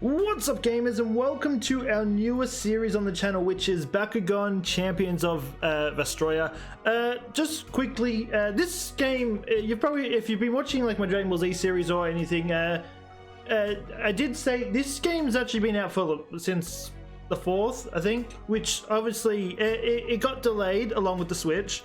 What's up, gamers, and welcome to our newest series on the channel, which is Bakugan Champions of Vestroia. Just quickly, this game, you've probably, if you've been watching like my Dragon Ball Z series or anything, I did say this game's actually been out since the 4th, I think, which obviously it got delayed along with the Switch.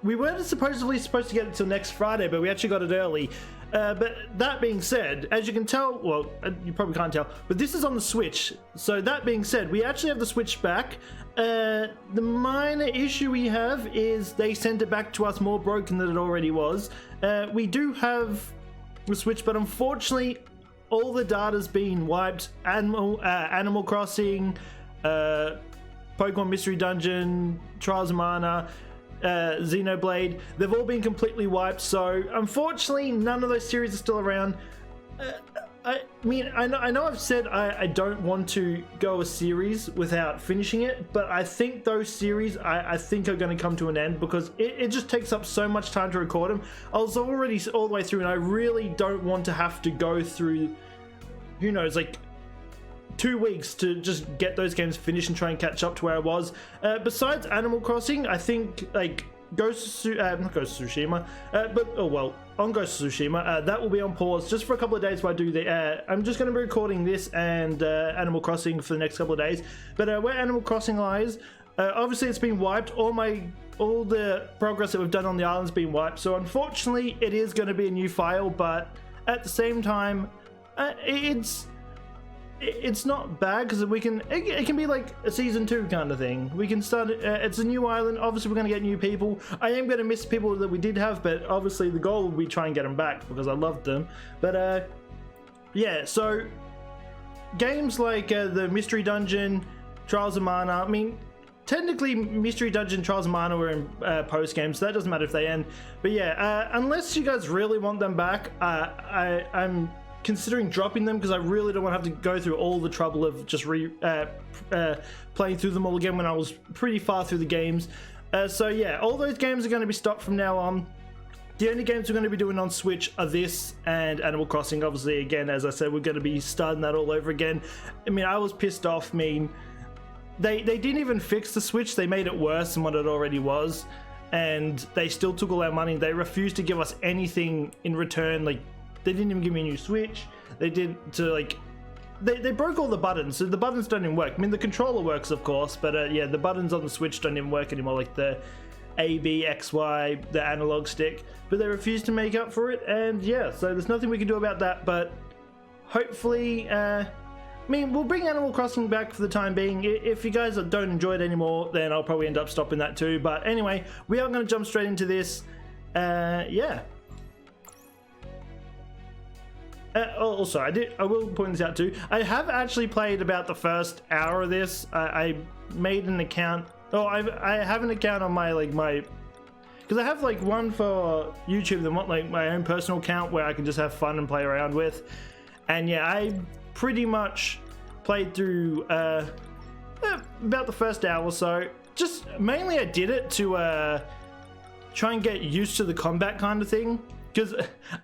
We weren't supposedly supposed to get it till next Friday, but we actually got it early. But that being said, as you can tell, well, you probably can't tell, but this is on the Switch. So that being said, we actually have the Switch back. The minor issue we have is they sent it back to us more broken than it already was. We do have the Switch, but unfortunately, all the data's been wiped. Animal Crossing, Pokemon Mystery Dungeon, Trials of Mana, Xenoblade, they've all been completely wiped, so unfortunately none of those series are still around. I mean, I know I've said I don't want to go a series without finishing it, but I think those series I think are going to come to an end because it just takes up so much time to record them. I was already all the way through and I really don't want to have to go through, who knows, like 2 weeks to just get those games finished and try and catch up to where I was. Besides Animal Crossing, I think like not Ghost of Tsushima, on Ghost of Tsushima, that will be on pause just for a couple of days while I do the. I'm just going to be recording this and Animal Crossing for the next couple of days. But where Animal Crossing lies, obviously it's been wiped. All the progress that we've done on the island's been wiped. So unfortunately, it is going to be a new file. But at the same time, it's not bad because it can be like a season 2 kind of thing. We can start, it's a new island, obviously we're going to get new people. I am going to miss people that we did have, but obviously the goal will be try and get them back because I loved them. But yeah, so games like the Mystery Dungeon, Trials of Mana, I mean technically Mystery Dungeon, Trials of Mana were in post games, so that doesn't matter if they end. But yeah, unless you guys really want them back, I'm considering dropping them because I really don't want to have to go through all the trouble of just playing through them all again when I was pretty far through the games. So yeah, all those games are going to be stopped from now on. The only games we're going to be doing on Switch are this and Animal Crossing. Obviously, again, as I said, we're going to be starting that all over again. I mean, I was pissed off. I mean, they didn't even fix the Switch. They made it worse than what it already was. And they still took all our money. They refused to give us anything in return. Like, they didn't even give me a new Switch. They broke all the buttons, so the buttons don't even work. I mean, the controller works, of course, but yeah, the buttons on the Switch don't even work anymore, like the A, B, X, Y, the analog stick. But they refused to make up for it, and yeah, so there's nothing we can do about that, but hopefully, I mean, we'll bring Animal Crossing back for the time being. If you guys don't enjoy it anymore, then I'll probably end up stopping that too. But anyway, we are going to jump straight into this. Yeah. Also, I will point this out too. I have actually played about the first hour of this. I made an account. Oh, I have an account on my because I have like one for YouTube, then one like my own personal account where I can just have fun and play around with. And yeah, I pretty much played through about the first hour or so. Just mainly I did it to try and get used to the combat kind of thing. Because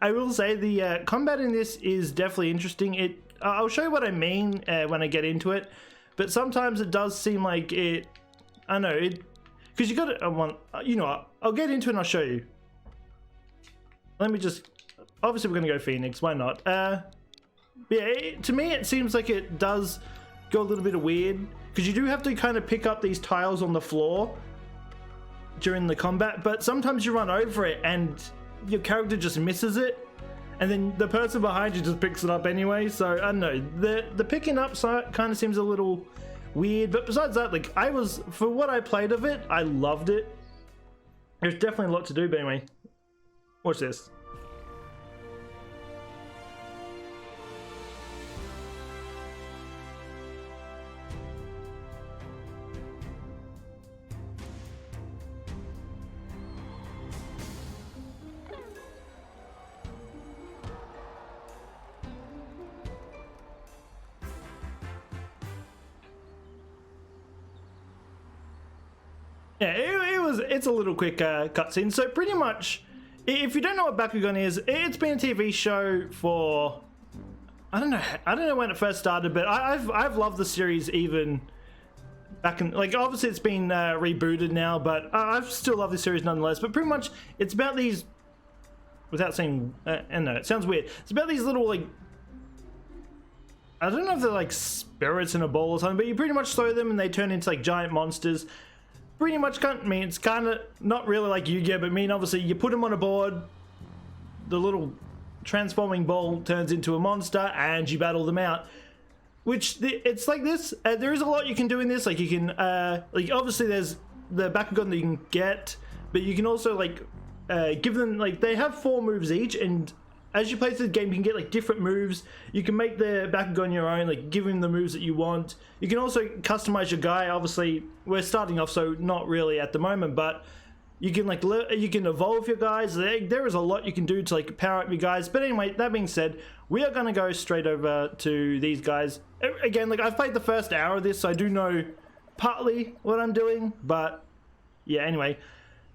I will say the combat in this is definitely interesting. I'll show you what I mean when I get into it. But sometimes it does seem like it. I know it because you got to. You know what? I'll get into it and I'll show you. Let me just. Obviously, we're gonna go Phoenix. Why not? Yeah. To me, it seems like it does go a little bit of weird because you do have to kind of pick up these tiles on the floor during the combat. But sometimes you run over it and your character just misses it, and then the person behind you just picks it up anyway. So I don't know, the picking up side kind of seems a little weird, but besides that, like for what I played of it, I loved it. There's definitely a lot to do, but anyway, watch this. Yeah, it's a little quick cutscene. So pretty much, if you don't know what Bakugan is, it's been a TV show for I don't know when it first started, but I've loved the series even back in, like, obviously it's been rebooted now, but I've still loved this series nonetheless. But pretty much it's about these, without saying, and no, it sounds weird. It's about these little, like, I don't know if they're like spirits in a bowl or something, but you pretty much throw them and they turn into like giant monsters. Pretty much, I mean, it's kind of not really like Yu-Gi-Oh, but I mean, obviously you put them on a board, the little transforming ball turns into a monster and you battle them out. Which, it's like this, there is a lot you can do in this. Like you can, like obviously there's the Bakugan that you can get, but you can also like give them, like, they have 4 moves each, and as you play through the game, you can get like different moves. You can make the Bakugan your own, like give him the moves that you want. You can also customize your guy. Obviously, we're starting off, so not really at the moment, but you can like you can evolve your guys. There is a lot you can do to like power up your guys. But anyway, that being said, we are gonna go straight over to these guys. Again, like I've played the first hour of this, so I do know partly what I'm doing. But yeah, anyway,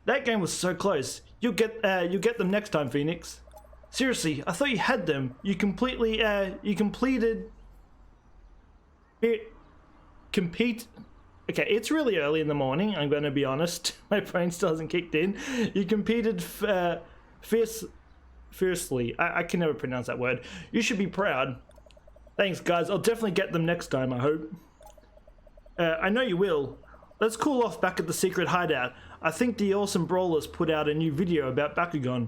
that game was so close. You'll get them next time, Phoenix. Seriously, I thought you had them. You completed it. Okay, it's really early in the morning, I'm going to be honest. My brain still hasn't kicked in. You competed fiercely. I can never pronounce that word. You should be proud. Thanks, guys. I'll definitely get them next time, I hope. I know you will. Let's cool off back at the secret hideout. I think the awesome Brawlers put out a new video about Bakugan.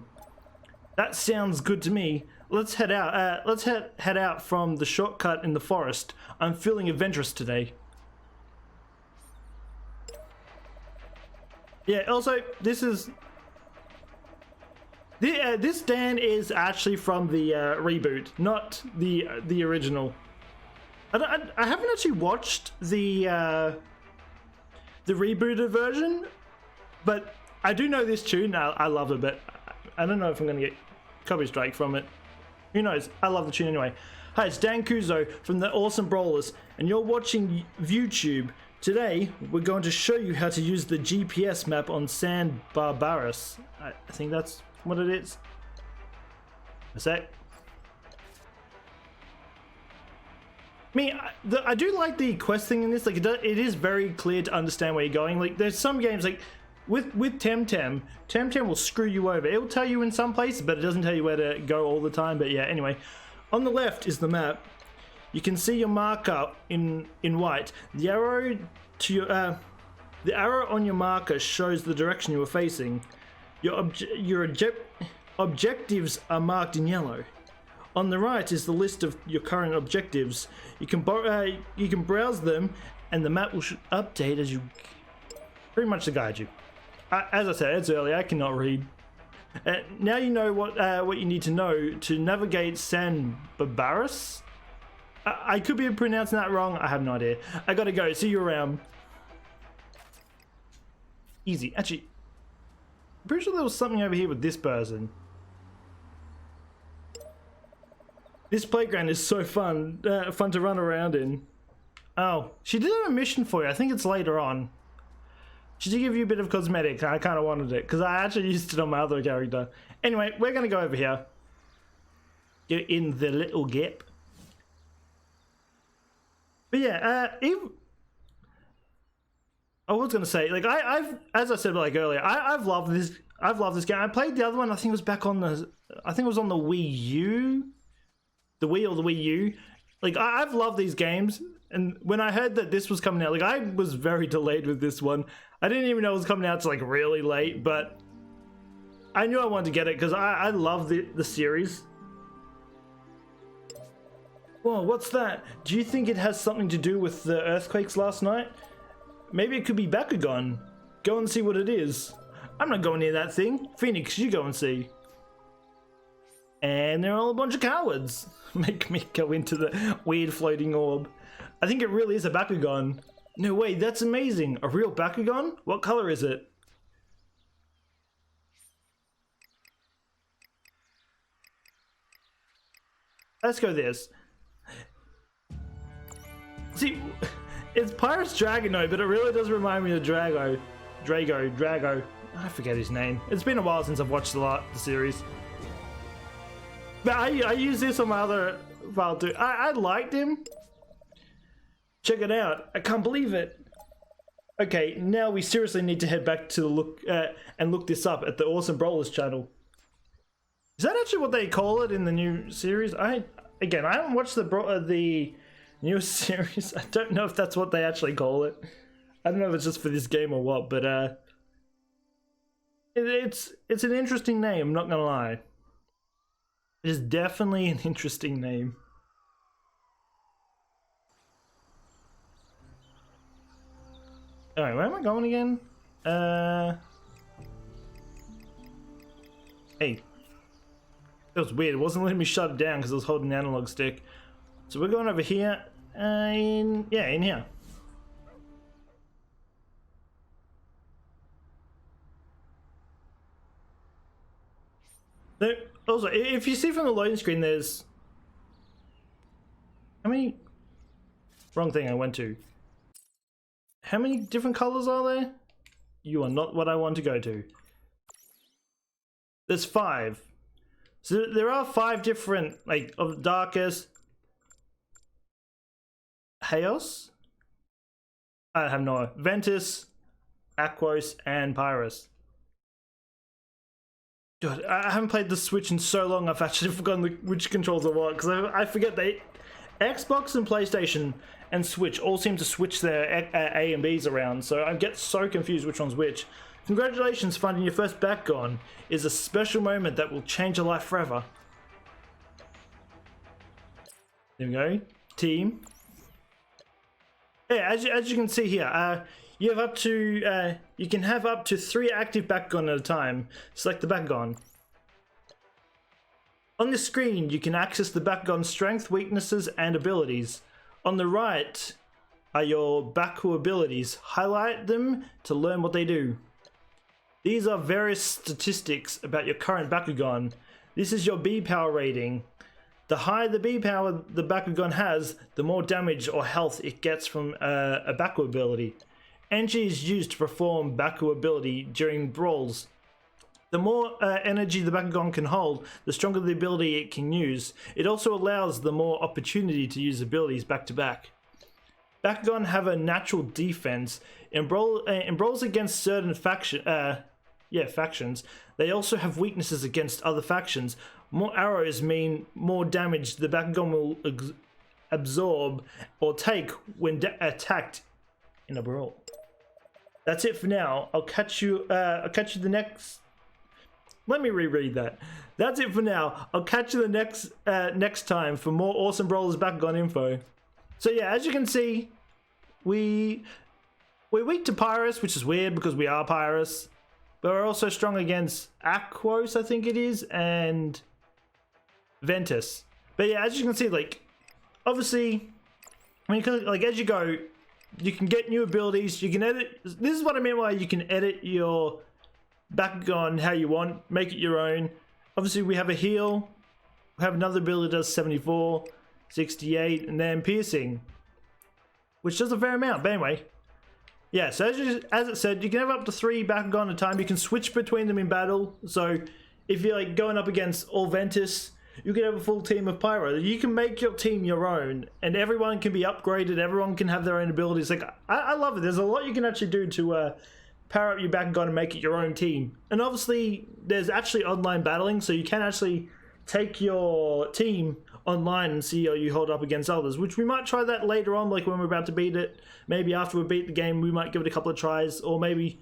That sounds good to me. Let's head out. Let's head out from the shortcut in the forest. I'm feeling adventurous today. Yeah. Also, this Dan is actually from the reboot, not the original. I haven't actually watched the rebooted version, but I do know this tune. I love it, but I don't know if I'm gonna get copy strike from it. Who knows? I love the tune anyway. Hi, it's Dan Kuzo from the Awesome Brawlers, and you're watching ViewTube. Today, we're going to show you how to use the GPS map on San Barbaros. I think that's what it is. A sec. I mean, I do like the quest thing in this. Like, it is very clear to understand where you're going. Like, there's some games, like, with Temtem will screw you over. It will tell you in some places, but it doesn't tell you where to go all the time. But yeah, anyway. On the left is the map. You can see your marker in white. The arrow to your the arrow on your marker shows the direction you are facing. Your objectives are marked in yellow. On the right is the list of your current objectives. You can browse them, and the map will update as you pretty much to guide you. As I said, it's early. I cannot read. Now you know what you need to know to navigate San Barbaros. I could be pronouncing that wrong. I have no idea. I gotta go. See you around. Easy. Actually, I'm pretty sure there was something over here with this person. This playground is so fun. Fun to run around in. Oh, she did have a mission for you. I think it's later on. She did give you a bit of cosmetic. I kind of wanted it because I actually used it on my other character. Anyway, we're gonna go over here. Get in the little gap. But yeah, I was gonna say, like, I've, as I said like earlier, I've loved this. I've loved this game. I played the other one. I think it was back on the. I think it was on the Wii U, the Wii or the Wii U. Like, I've loved these games, and when I heard that this was coming out, like, I was very delayed with this one. I didn't even know it was coming out to like really late, but I knew I wanted to get it because I love the series. Whoa, what's that? Do you think it has something to do with the earthquakes last night? Maybe it could be Bakugan. Go and see what it is. I'm not going near that thing. Phoenix, you go and see. And they're all a bunch of cowards. Make me go into the weird floating orb. I think it really is a Bakugan. No way, that's amazing. A real Bakugan? What color is it? Let's go this. See, it's Pirate's Dragonoid, but it really does remind me of Drago. I forget his name. It's been a while since I've watched the series. But I use this on my other profile too. I liked him. Check it out. I can't believe it. Okay, now we seriously need to head back to the look and look this up at the Awesome Brawlers channel. Is that actually what they call it in the new series? I haven't watched the newest series. I don't know if that's what they actually call it. I don't know if it's just for this game or what, but it's an interesting name, I'm not gonna lie. It is definitely an interesting name. Alright, where am I going again? Hey. That was weird, it wasn't letting me shut it down because I was holding the analog stick. So we're going over here, in here. There, also, if you see from the loading screen, there's... How many... Wrong thing I went to. How many different colors are there? You are not what I want to go to. There's 5. So there are 5 different, like, of darkest... Chaos? I have no idea. Ventus, Aquos, and Pyrus. God, I haven't played the Switch in so long, I've actually forgotten which controls are what, because I forget they... Xbox and PlayStation and Switch all seem to switch their A and Bs around, so I get so confused which one's which. Congratulations, finding your first Bakugan is a special moment that will change your life forever. There we go. Team. Yeah, as you can see here, you have up to you can have up to 3 active Bakugan at a time. Select the Bakugan. On the screen, you can access the Bakugan's strength, weaknesses, and abilities. On the right are your Baku abilities. Highlight them to learn what they do. These are various statistics about your current Bakugan. This is your B power rating. The higher the B power the Bakugan has, the more damage or health it gets from a Baku ability. Energy is used to perform Baku ability during brawls. The more energy the Bakugan can hold, the stronger the ability it can use. It also allows the more opportunity to use abilities back to back. Bakugan have a natural defense. In brawls against certain factions, they also have weaknesses against other factions. More arrows mean more damage the Bakugan will absorb or take when attacked in a brawl. That's it for now. I'll catch you the next... Let me reread that. That's it for now. I'll catch you the next time for more awesome Brawlers Bakugan info. So yeah, as you can see, we're weak to Pyrus, which is weird because we are Pyrus. But we're also strong against Aquos, I think it is, and Ventus. But yeah, as you can see, like, obviously, I mean, like, as you go, you can get new abilities. You can edit. This is what I mean by you can edit your Bakugan how you want, make it your own. Obviously, we have a heal. We have another ability that does 74, 68, and then piercing, which does a fair amount. But anyway, yeah. So as it said, you can have up to 3 Bakugan at a time. You can switch between them in battle. So if you're like going up against all Ventus, you can have a full team of Pyro. You can make your team your own, and everyone can be upgraded. Everyone can have their own abilities. Like I love it. There's a lot you can actually do to power up your Bakugan and make it your own team. And obviously, there's actually online battling, so you can actually take your team online and see how you hold up against others, which we might try that later on, like when we're about to beat it. Maybe after we beat the game, we might give it a couple of tries, or maybe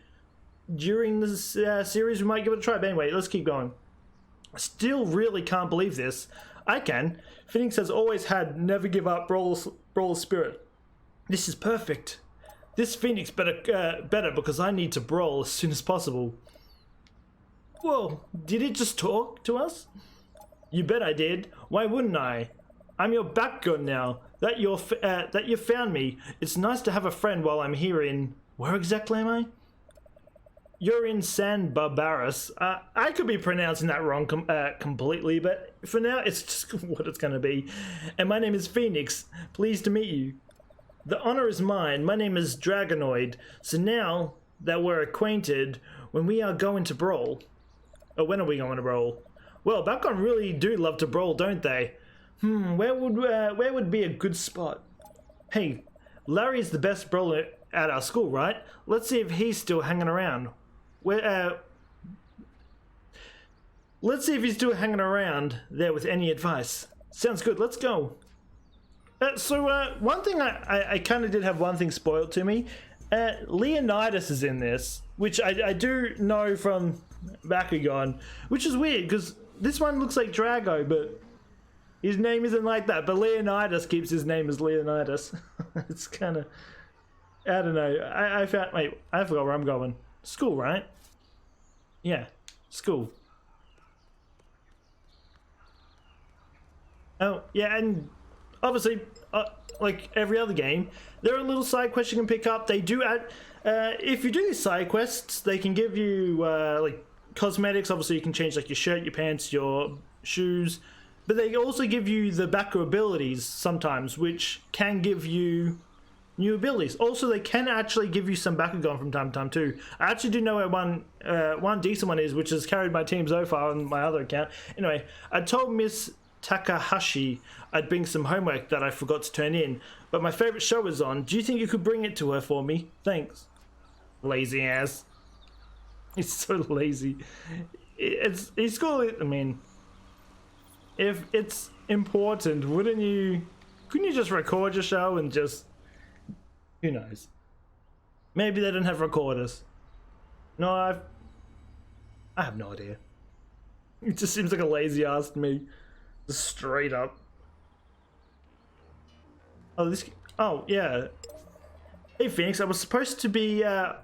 during this series, we might give it a try. But anyway, let's keep going. I still really can't believe this. I can. Phoenix has always had never give up Brawler spirit. This is perfect. This Phoenix better because I need to brawl as soon as possible. Whoa, did it just talk to us? You bet I did. Why wouldn't I? I'm your Bakugan now. That you found me. It's nice to have a friend while I'm here in... Where exactly am I? You're in San Barbaros. I could be pronouncing that wrong completely, but for now it's just what it's going to be. And my name is Phoenix. Pleased to meet you. The honor is mine. My name is Dragonoid. So now that we're acquainted, when we are going to brawl... Oh, when are we going to brawl? Well, Bakugan really do love to brawl, don't they? Where would be a good spot? Hey, Larry is the best brawler at our school, right? Let's see if he's still hanging around. Let's see if he's still hanging around there with any advice. Sounds good, let's go. One thing I kind of did have one thing spoiled to me. Leonidas is in this, which I do know from Bakugan, which is weird because this one looks like Drago, but his name isn't like that. But Leonidas keeps his name as Leonidas. It's kind of, I don't know. I forgot where I'm going. School, right? Yeah, school. Oh, yeah, and obviously, like every other game, there are little side quests you can pick up. They do add, if you do these side quests, they can give you like cosmetics. Obviously, you can change like your shirt, your pants, your shoes, but they also give you the Baku abilities sometimes, which can give you new abilities. Also, they can actually give you some Bakugan from time to time too. I actually do know where one decent one is, which has carried my team so far on my other account. Anyway, I told Miss Takahashi I'd bring some homework that I forgot to turn in, but my favorite show is on. Do you think you could bring it to her for me? Thanks. Lazy ass. He's so lazy. He's got, I mean, if it's important, couldn't you just record your show and just, who knows? Maybe they don't have recorders. No, I have no idea. It just seems like a lazy ass to me. Just straight up. Oh yeah. Hey Phoenix, I was supposed to be on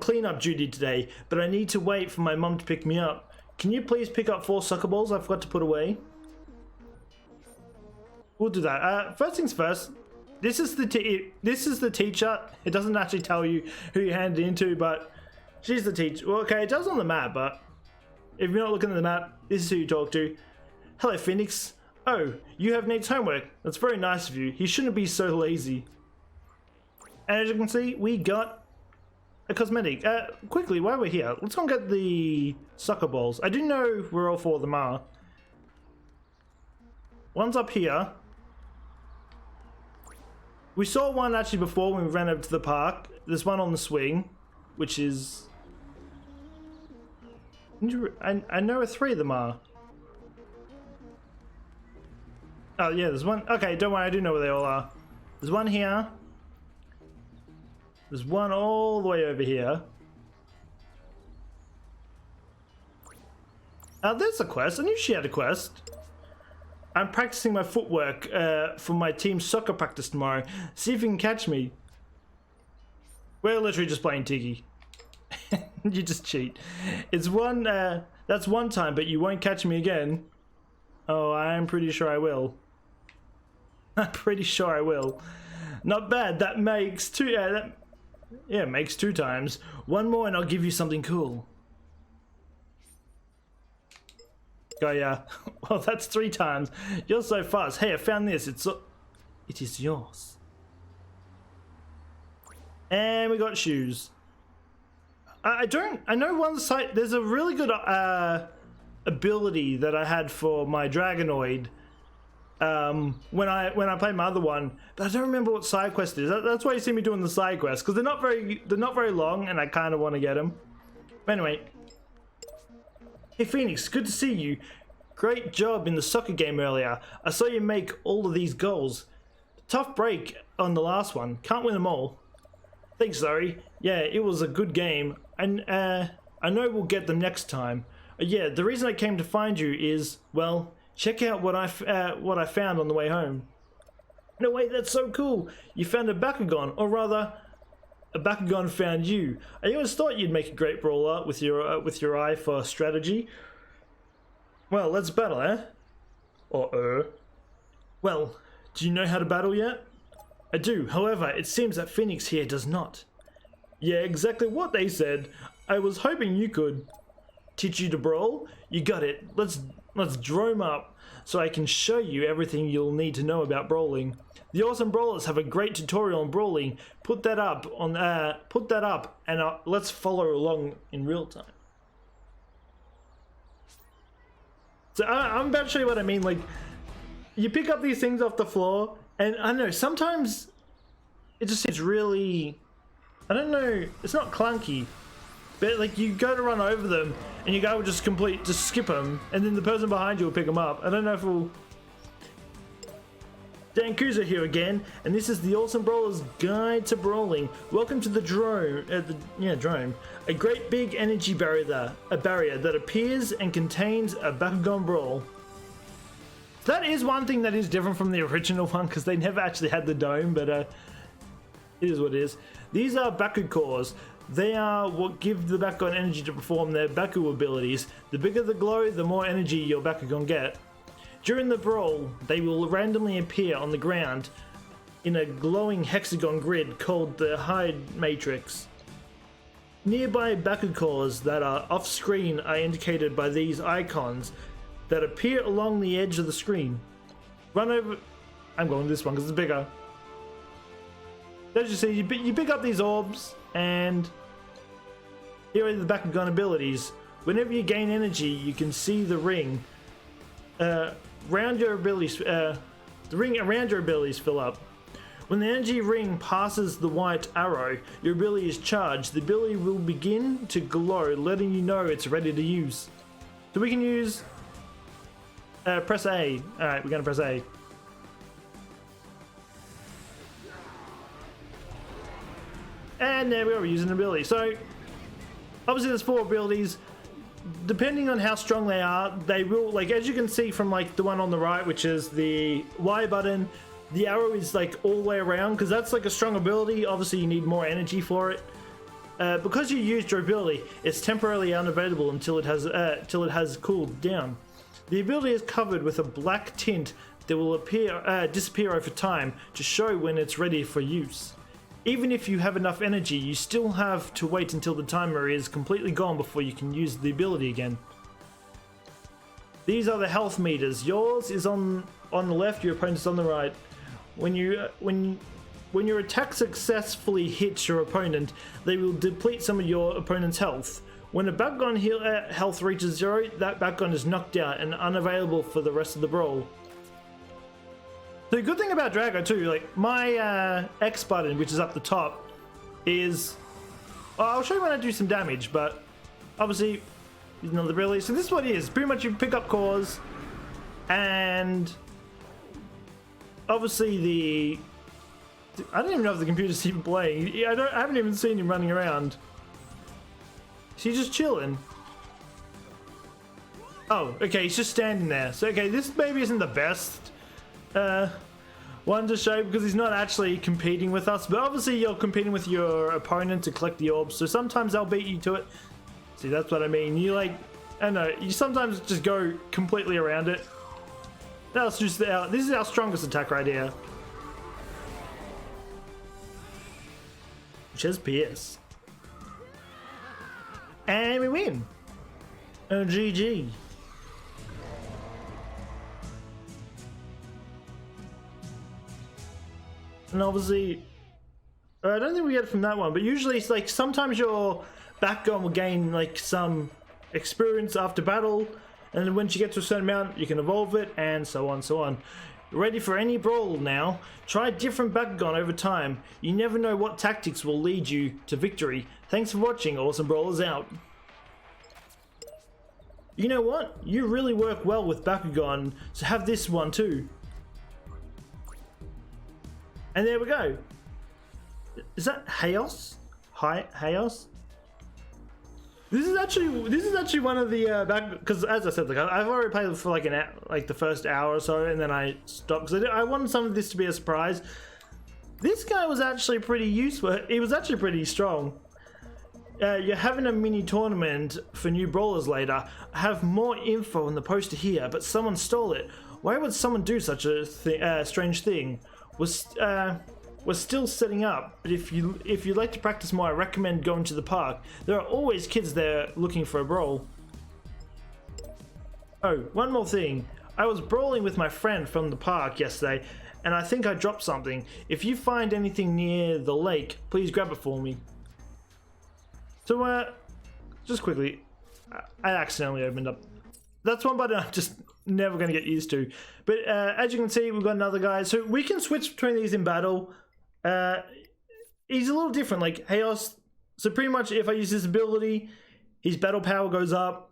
cleanup duty today, but I need to wait for my mum to pick me up. Can you please pick up 4 soccer balls I forgot to put away? We'll do that. First things first. This is the teacher. It doesn't actually tell you who you hand it into, but she's the teacher. Well, okay, it does on the map, but if you're not looking at the map, this is who you talk to. Hello, Phoenix. Oh, you have Nate's homework. That's very nice of you. He shouldn't be so lazy. And as you can see, we got a cosmetic. Quickly, while we're here, let's go and get the soccer balls. I do know where all 4 of them are. One's up here. We saw one actually before when we ran over to the park. There's one on the swing, which is... I know where 3 of them are. Oh yeah, there's one. Okay, don't worry, I do know where they all are. There's one here. There's one all the way over here. There's a quest. I knew she had a quest. I'm practicing my footwork for my team's soccer practice tomorrow. See if you can catch me. We're literally just playing Tiki. You just cheat. It's one, that's one time, but you won't catch me again. Oh, I'm pretty sure I will. I'm pretty sure I will. Not bad. That makes 2, yeah, it makes 2 times. One more and I'll give you something cool. Oh yeah. Well, that's 3 times. You're so fast. Hey, I found this. It is yours. And we got shoes. I know one site, there's a really good ability that I had for my Dragonoid when I played my other one, but I don't remember what side quest it is. That's why you see me doing the side quests, because they're not very long, and I kind of want to get them. But anyway, hey Phoenix, good to see you. Great job in the soccer game earlier. I saw you make all of these goals. Tough break on the last one. Can't win them all. Thanks, Larry. Yeah, it was a good game, and I know we'll get them next time. Yeah, the reason I came to find you is, well, check out what I found on the way home. No wait, that's so cool. You found a Bakugan, or rather, a Bakugan found you. I always thought you'd make a great brawler with your eye for strategy. Well, let's battle, eh? Or Well, do you know how to battle yet? I do. However, it seems that Phoenix here does not. Yeah, exactly what they said. I was hoping you could. Teach you to brawl? You got it. Let's drome up so I can show you everything you'll need to know about brawling. The awesome Brawlers have a great tutorial on brawling. Put that up and let's follow along in real time. So I'm about to show you what I mean. Like, you pick up these things off the floor, and I don't know, sometimes it just seems really, I don't know, it's not clunky, but like you go to run over them, and your guy will just skip them, and then the person behind you will pick them up. I don't know if we'll... Dan Kuzer here again, and this is the Awesome Brawlers Guide to Brawling. Welcome to the Drome, Drome. A great big energy barrier that appears and contains a Bakugan brawl. That is one thing that is different from the original one, because they never actually had the dome, but it is what it is. These are Baku cores. They are what give the Bakugan energy to perform their Baku abilities. The bigger the glow, the more energy your Bakugan get. During the brawl, they will randomly appear on the ground in a glowing hexagon grid called the Hide Matrix. Nearby Baku cores that are off screen are indicated by these icons that appear along the edge of the screen. Run over... I'm going this one because it's bigger. As you see, you pick up these orbs, and here are the Bakugan abilities. Whenever you gain energy, you can see the ring. The ring around your abilities fill up. When the energy ring passes the white arrow, your ability is charged. The ability will begin to glow, letting you know it's ready to use. So we can use... press A. Alright, we're going to press A. And there we are, we're using an ability. So, obviously there's 4 abilities. Depending on how strong they are, they will, like, as you can see from, like, the one on the right, which is the Y button, the arrow is, like, all the way around, because that's, like, a strong ability. Obviously, you need more energy for it. Because you used your ability, it's temporarily unavailable until it has cooled down. The ability is covered with a black tint that will disappear over time to show when it's ready for use. Even if you have enough energy, you still have to wait until the timer is completely gone before you can use the ability again. These are the health meters. Yours is on the left, your opponent's on the right. When your attack successfully hits your opponent, they will deplete some of your opponent's health. When a Bakugan health reaches 0, that Bakugan is knocked out and unavailable for the rest of the brawl. The good thing about Drago too, like my X button, which is up the top, is... I'll show you when I do some damage, but obviously, there's another ability. So this is what it is. Pretty much you pick up cores, and obviously I don't even know if the computer's even playing. I haven't even seen him running around. He's just chilling. Oh, okay, he's just standing there. So, okay, this maybe isn't the best one to show because he's not actually competing with us. But obviously, you're competing with your opponent to collect the orbs. So sometimes they'll beat you to it. See, that's what I mean. You like, I don't know, you sometimes just go completely around it. That's just this is our strongest attack right here, which is PS. And we win. Oh, GG. And obviously, I don't think we get it from that one, but usually it's like sometimes your Bakugan will gain like some experience after battle, and then once you get to a certain amount, you can evolve it, and so on, so on. Ready for any brawl now? Try different Bakugan over time. You never know what tactics will lead you to victory. Thanks for watching. Awesome Brawlers out. You know what? You really work well with Bakugan, so have this one too. And there we go. Is that Chaos? Hi, Chaos? This is actually one of the because as I said, like I've already played for like the first hour or so, and then I stopped because I wanted some of this to be a surprise. This guy was actually pretty useful. He was actually pretty strong. You're having a mini tournament for new brawlers later. I have more info on the poster here, but someone stole it. Why would someone do such a strange thing? We're still setting up, but if you'd like to practice more, I recommend going to the park. There are always kids there looking for a brawl. Oh, one more thing. I was brawling with my friend from the park yesterday, and I think I dropped something. If you find anything near the lake, please grab it for me. So, just quickly, I accidentally opened up that's one button I'm just never going to get used to. But as you can see, we've got another guy. So we can switch between these in battle. He's a little different, like Chaos. So pretty much if I use this ability, his battle power goes up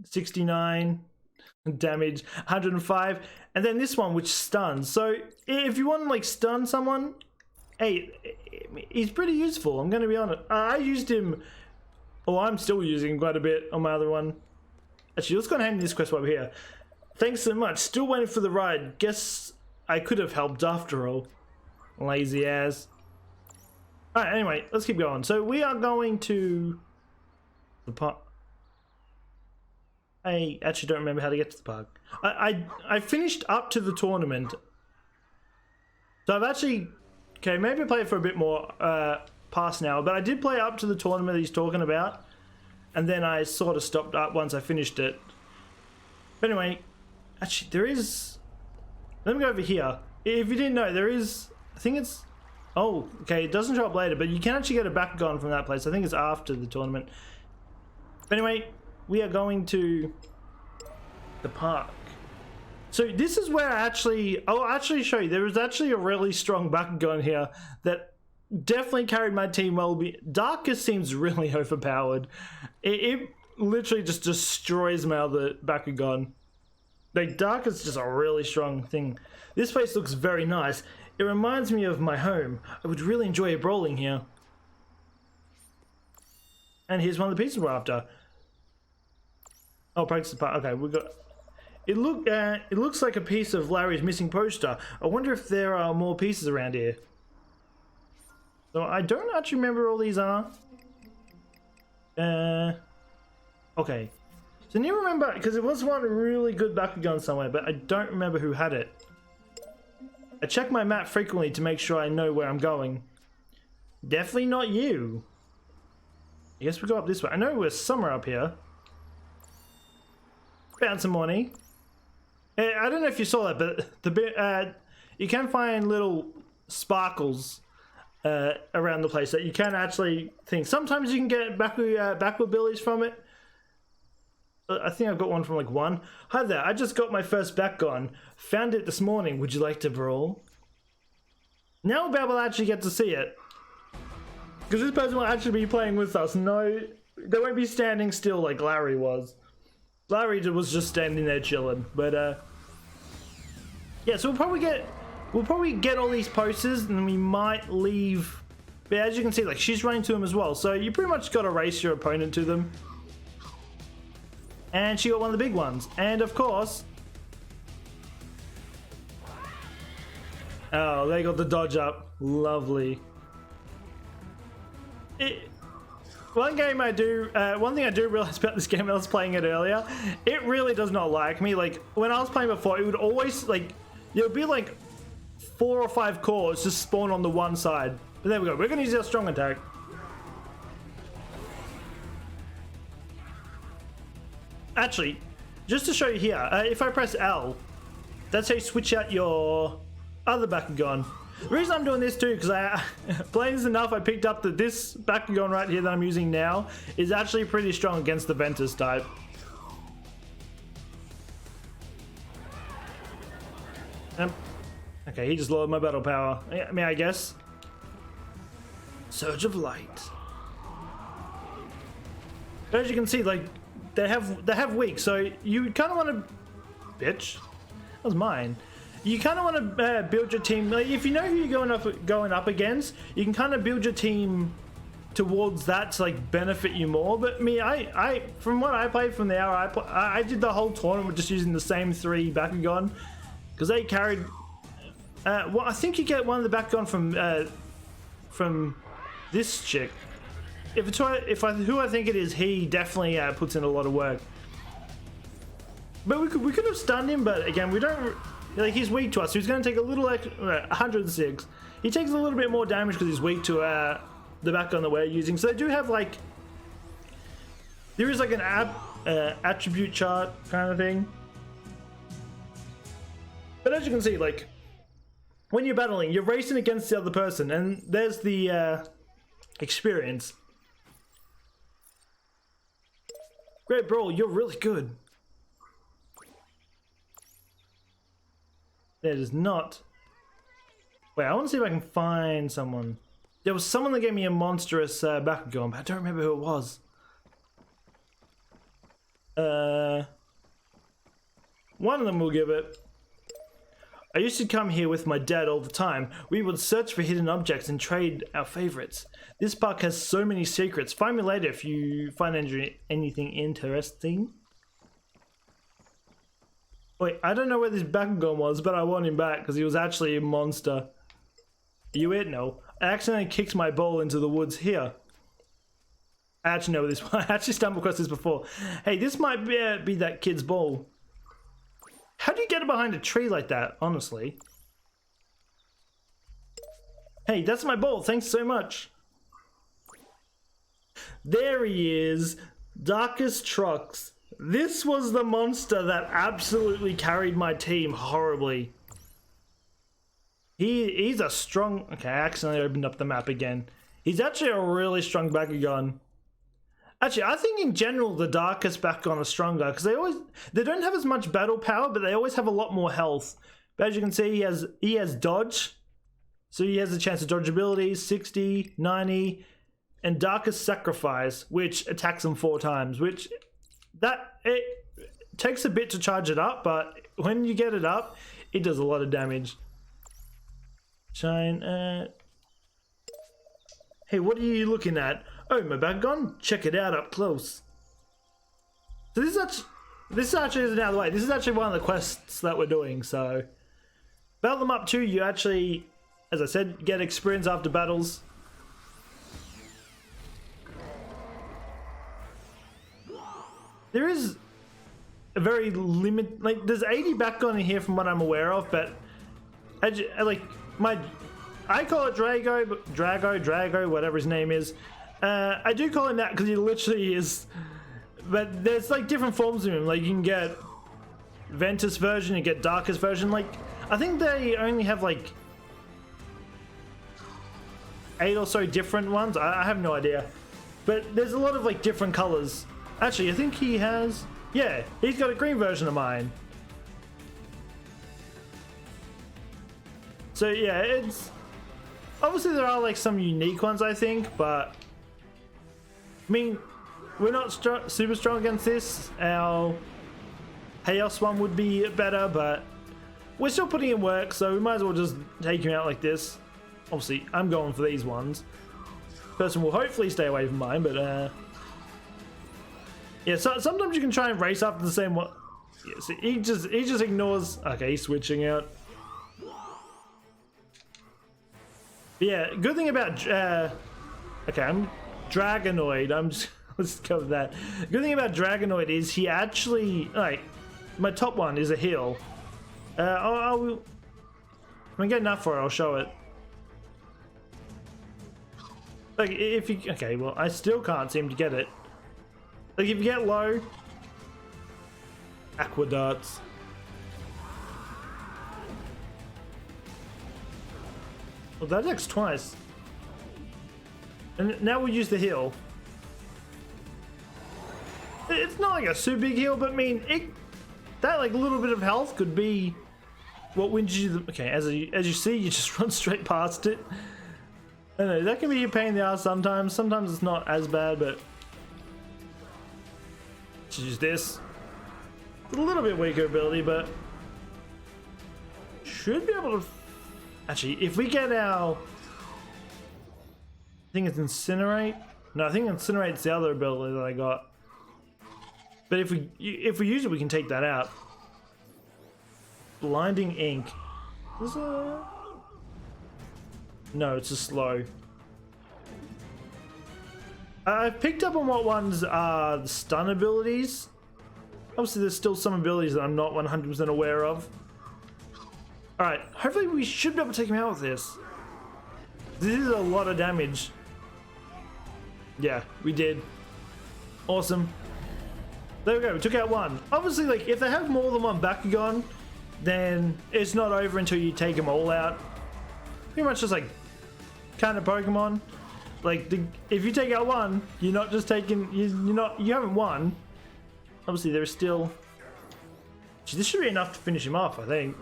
69 damage, 105. And then this one, which stuns. So if you want to like stun someone, hey, he's pretty useful. I'm going to be honest. I used him, I'm still using him quite a bit on my other one. Actually, let's go and hand this quest over here. Thanks so much. Still waiting for the ride. Guess I could have helped after all. Lazy ass. Alright, anyway, let's keep going. So we are going to the park. I actually don't remember how to get to the park. I finished up to the tournament. So I've actually... Okay, maybe play it for a bit more past now. But I did play up to the tournament that he's talking about. And then I sort of stopped up once I finished it. But anyway, actually there is... Let me go over here. If you didn't know, there is... I think it's... Oh, okay, it doesn't show up later, but you can actually get a Bakugan from that place. I think it's after the tournament. But anyway, we are going to the park. So this is where I'll actually show you. There was actually a really strong Bakugan here that definitely carried my team well. Darkest seems really overpowered. It literally just destroys my other Bakugan. Like, Darkest is just a really strong thing. This place looks very nice. It reminds me of my home. I would really enjoy a brawling here. And here's one of the pieces we're after. Oh, practice the part. Okay, we got... It looks like a piece of Larry's missing poster. I wonder if there are more pieces around here. So I don't actually remember all these are. Okay. So I need to remember, because there was one really good Bakugan somewhere, but I don't remember who had it. I check my map frequently to make sure I know where I'm going. Definitely not you. I guess we go up this way. I know there's somewhere up here. Found some money. I don't know if you saw that, but you can find little sparkles around the place that you can actually think. Sometimes you can get back abilities from it. I think I've got one from like one. Hi there, I just got my first Bakugan. Found it this morning. Would you like to brawl? Now we'll be able to actually get to see it. Because this person will actually be playing with us. No, they won't be standing still like Larry was. Larry was just standing there chilling. But yeah, so we'll probably get all these posters and we might leave. But as you can see, like, she's running to them as well. So you pretty much got to race your opponent to them. And she got one of the big ones. And of course... Oh, they got the dodge up. Lovely. One thing I do realize about this game, I was playing it earlier, it really does not like me. Like, when I was playing before, it would always, like, it would be like 4 or 5 cores just spawn on the one side. But there we go. We're going to use our strong attack. Actually, just to show you here, if I press L, that's how you switch out your other Bakugan. The reason I'm doing this too, because I playing this enough, I picked up that this Bakugan right here that I'm using now is actually pretty strong against the Ventus type. Okay, he just lowered my battle power. I mean, I guess. Surge of light. As you can see, like, they have weak, so you kind of want to... Bitch. That was mine. You kind of want to build your team. Like, if you know who you're going up against, you can kind of build your team towards that to like benefit you more. But me, I from what I played from the hour I did the whole tournament just using the same 3 Bakugan because they carried. Well, I think you get one of the Bakugan from this chick. If it's who I think it is, he definitely puts in a lot of work. But we could have stunned him, but again, we don't. Like, he's weak to us, so he's going to take a little extra, 106. He takes a little bit more damage because he's weak to the Bakugan that we're using. So they do have, like... There is, like, an attribute chart kind of thing. But as you can see, like... When you're battling, you're racing against the other person, and there's the experience. Great Brawl, you're really good. That is not. Wait, I want to see if I can find someone. There was someone that gave me a monstrous Bakugan, but I don't remember who it was. One of them will give it. I used to come here with my dad all the time. We would search for hidden objects and trade our favorites. This park has so many secrets. Find me later if you find anything interesting. Wait, I don't know where this Bakugan was, but I want him back because he was actually a monster. Are you it? No. I accidentally kicked my ball into the woods here. I actually know this one. I actually stumbled across this before. Hey, this might be that kid's ball. How do you get it behind a tree like that, honestly? Hey, that's my ball. Thanks so much. There he is. Darkest Trucks. This was the monster that absolutely carried my team horribly. He's a strong... Okay, I accidentally opened up the map again. He's actually a really strong Bakugan. Actually, I think in general the darkest Bakugan are stronger because they don't have as much battle power, but they always have a lot more health. But as you can see, he has dodge, so he has a chance to dodge abilities 60, 90, and Darkest Sacrifice, which attacks him 4 times. Which it takes a bit to charge it up, but when you get it up, it does a lot of damage. Shine. Hey, what are you looking at? Oh, my Bakugan? Check it out up close. So this actually isn't out of the way. This is actually one of the quests that we're doing, so... Battle them up too, you actually, as I said, get experience after battles. There is a very limit... Like, there's 80 Bakugan in here from what I'm aware of, but... I call it Drago, whatever his name is. I do call him that because he literally is, but there's like different forms of him. Like you can get Ventus version, you get Darkest version. Like I think they only have like 8 or so different ones. I have no idea, but there's a lot of like different colors. Actually, I think he has. Yeah, he's got a green version of mine. So yeah, it's obviously there are like some unique ones I think, but. I mean, we're not super strong against this. Our Chaos one would be better, but we're still putting in work, so we might as well just take him out like this. Obviously, I'm going for these ones. Person will hopefully stay away from mine, but yeah. So sometimes you can try and race after the same one. Yeah, so he just ignores. Okay, he's switching out. But yeah, good thing about okay, I'm Dragonoid. Let's cover that. Good thing about Dragonoid is he actually like my top one is a heal. When I get enough for it, I'll show it. Like if you okay, well I still can't seem to get it. Like if you get low, Aqua Darts. Well, that attacks twice. And now we'll use the heal. It's not like a super big heal, but I mean, that like little bit of health could be what wins you the... Okay, as you see, you just run straight past it. I don't know, that can be a pain in the ass sometimes. Sometimes it's not as bad, but... Let's use this. It's a little bit weaker ability, but... Should be able to... Actually, if we get our... I think it's Incinerate. No, I think Incinerate's the other ability that I got. But if we use it, we can take that out. Blinding Ink. Is a... No, it's a slow. I've picked up on what ones are the stun abilities. Obviously, there's still some abilities that I'm not 100% aware of. Alright, hopefully we should be able to take him out with this. This is a lot of damage. Yeah, we did. Awesome. There we go, we took out one. Obviously, like, if they have more than one Bakugan, then it's not over until you take them all out. Pretty much just like kind of Pokemon. Like, if you take out one, you're not just taking, you haven't won. Obviously, there's still... This should be enough to finish him off, I think.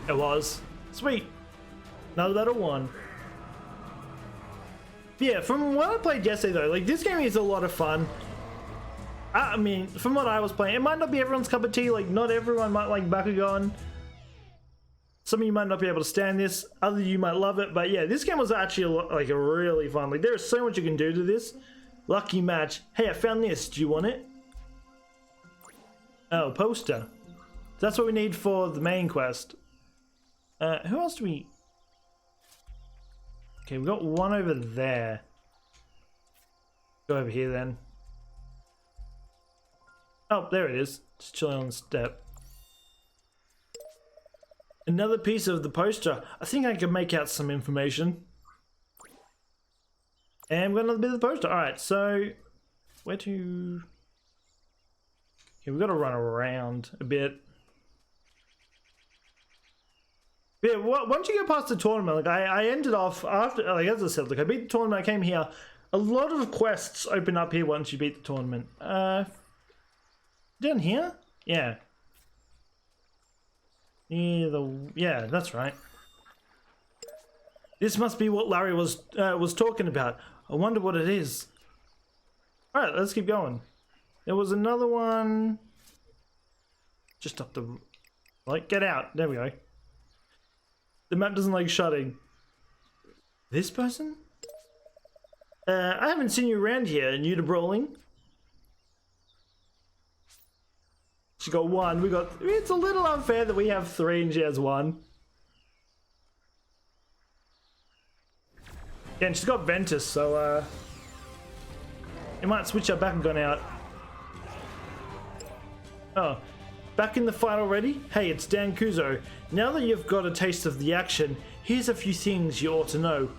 It was. Sweet. Another battle won. Yeah, from what I played yesterday though, like this game is a lot of fun. I mean, from what I was playing, it might not be everyone's cup of tea. Like, not everyone might like Bakugan. Some of you might not be able to stand this. Other of you might love it. But yeah, this game was actually like a really fun. Like, there is so much you can do to this. Lucky match. Hey, I found this. Do you want it? Oh, poster. That's what we need for the main quest. Who else do we... Okay, we got one over there. Go over here then. Oh, there it is. Just chilling on the step. Another piece of the poster. I think I can make out some information. And we've got another bit of the poster. Alright, so... Where to... Okay, we've got to run around a bit. Yeah, once you go past the tournament, like I ended off after, like as I said, like I beat the tournament, I came here. A lot of quests open up here once you beat the tournament. Down here? Yeah. Yeah, that's right. This must be what Larry was talking about. I wonder what it is. All right, let's keep going. There was another one just up the... Like, get out. There we go. The map doesn't like shutting. This person? I haven't seen you around here. New to brawling? She got one. We got... It's a little unfair that we have three and she has one. Yeah, and she's got Ventus, so you might switch her back and gone out. Oh, back in the fight already? Hey, it's Dan Kuzo. Now that you've got a taste of the action, here's a few things you ought to know.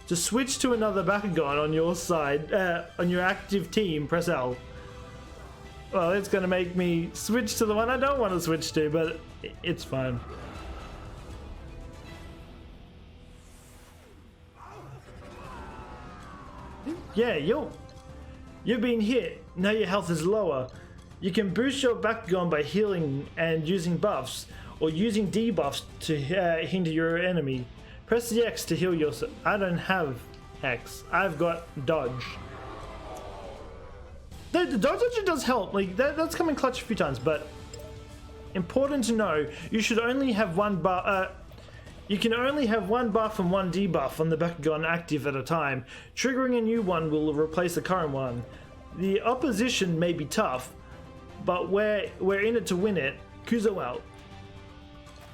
To switch to another Bakugan on your side, on your active team, press L. Well, it's gonna make me switch to the one I don't want to switch to, but it's fine. Yeah, you've been hit. Now your health is lower. You can boost your Bakugan by healing and using buffs, or using debuffs to hinder your enemy. Press the X to heal yourself. I don't have X. I've got dodge. The dodge actually does help. Like that's come in clutch a few times, but important to know, you should only have one buff. You can only have one buff and one debuff on the Bakugan active at a time. Triggering a new one will replace the current one. The opposition may be tough, but we're in it to win it. Kuzo out.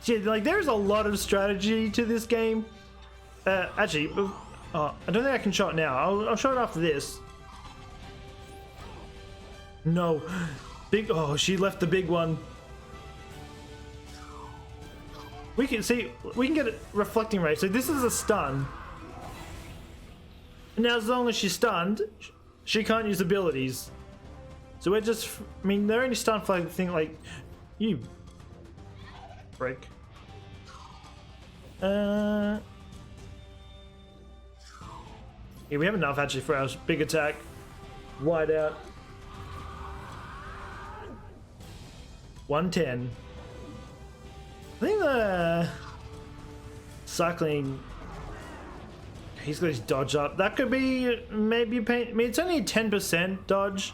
See, like there's a lot of strategy to this game. Actually, I don't think I can show it now. I'll show it after this. No, big. Oh, she left the big one. We can see, we can get a reflecting ray. So this is a stun. Now, as long as she's stunned, she can't use abilities. So we're just, I mean, they're only stunned for like the thing like, you break. Yeah, we have enough actually for our big attack. Wide out. 110. I think the cycling, he's got his dodge up. That could be maybe a pain. I mean, it's only a 10% dodge,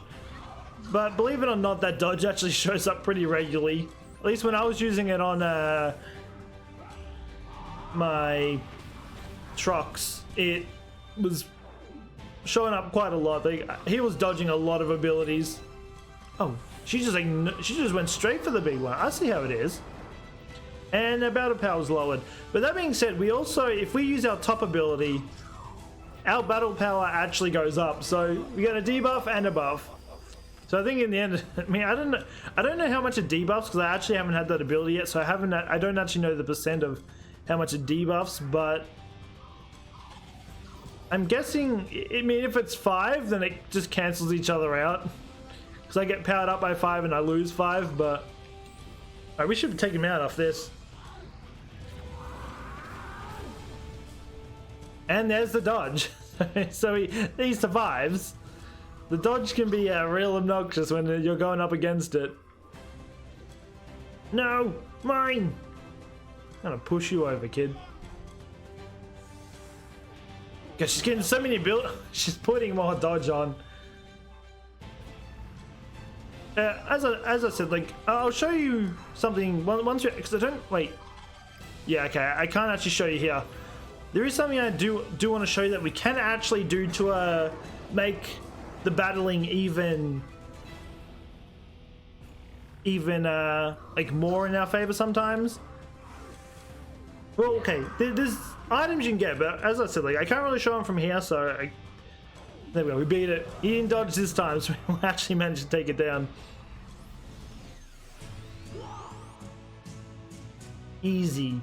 but believe it or not, that dodge actually shows up pretty regularly. At least when I was using it on my trucks, it was showing up quite a lot. He was dodging a lot of abilities. Oh, she just went straight for the big one. I see how it is. And our battle power is lowered. But that being said, we also, if we use our top ability, our battle power actually goes up. So we get a debuff and a buff. So I think in the end, I mean, I don't know how much it debuffs because I actually haven't had that ability yet. So I don't actually know the percent of how much it debuffs, but I'm guessing, I mean, if it's 5, then it just cancels each other out. Because I get powered up by 5 and I lose 5, but alright, we should take him out off this. And there's the dodge. So he survives. The dodge can be real obnoxious when you're going up against it. No, mine. gonna push you over, kid. Cause she's getting so many build. She's putting more dodge on. As I said, like I'll show you something once you, because I don't wait. Yeah, okay, I can't actually show you here. There is something I do want to show you that we can actually do to make the battling even like more in our favor sometimes. Well, okay, there's items you can get, but as I said, like I can't really show them from here, so there we go, we beat it. He didn't dodge this time, so we actually managed to take it down. Easy.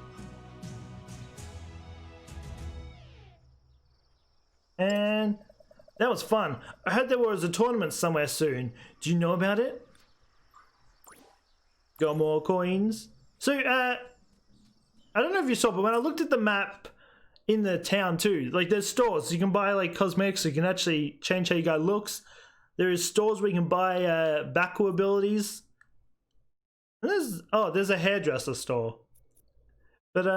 And that was fun. I heard there was a tournament somewhere soon. Do you know about it? Got more coins. So, I don't know if you saw, but when I looked at the map in the town too, like there's stores. You can buy like cosmetics, so you can actually change how your guy looks. There is stores where you can buy Baku abilities. And there's a hairdresser store. But,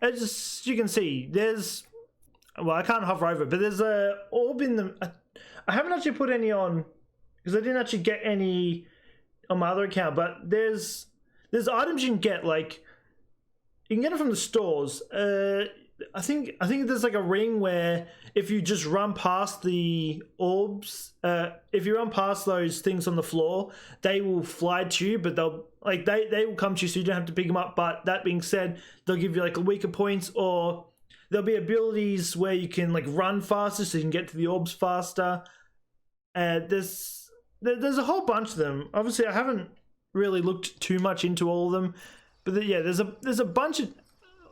as you can see, there's, well, I can't hover over it, but there's a orb in the, I haven't actually put any on, because I didn't actually get any on my other account, but there's items you can get, like, you can get it from the stores. I think there's like a ring where if you just run past the orbs, if you run past those things on the floor, they will fly to you, but they will come to you, so you don't have to pick them up. But that being said, they'll give you like a weaker points, or there'll be abilities where you can like run faster, so you can get to the orbs faster. There's a whole bunch of them. Obviously, I haven't really looked too much into all of them, but yeah, there's a bunch of.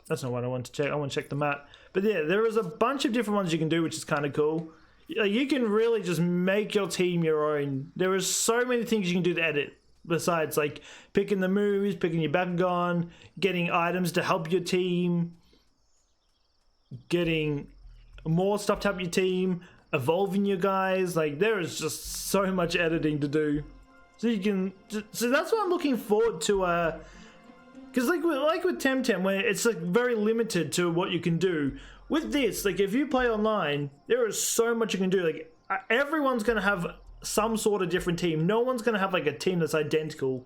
That's not what I want to check. I want to check the map. But yeah, there is a bunch of different ones you can do, which is kind of cool. You can really just make your team your own. There is so many things you can do to edit. Besides, like, picking the moves, picking your Bakugan, getting items to help your team, getting more stuff to help your team, evolving your guys. Like, there is just so much editing to do. So you can... So that's what I'm looking forward to, because like with Temtem, where it's like very limited to what you can do. With this, like if you play online, there is so much you can do. Like everyone's gonna have some sort of different team. No one's gonna have like a team that's identical.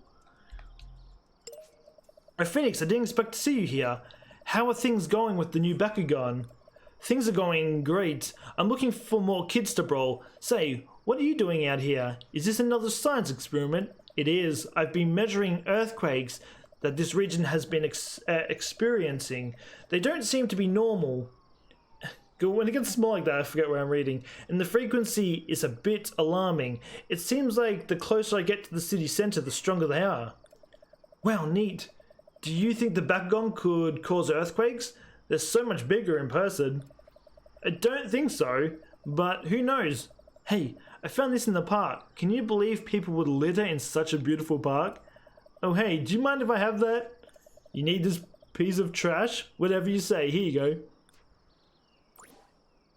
Phoenix, I didn't expect to see you here. How are things going with the new Bakugan? Things are going great. I'm looking for more kids to brawl. Say, what are you doing out here? Is this another science experiment? It is. I've been measuring earthquakes that this region has been experiencing. They don't seem to be normal. When it gets small like that, I forget where I'm reading. And the frequency is a bit alarming. It seems like the closer I get to the city center, the stronger they are. Wow, neat. Do you think the Bakugan could cause earthquakes? They're so much bigger in person. I don't think so, but who knows? Hey, I found this in the park. Can you believe people would litter in such a beautiful park? Oh hey, do you mind if I have that? You need this piece of trash? Whatever you say, here you go.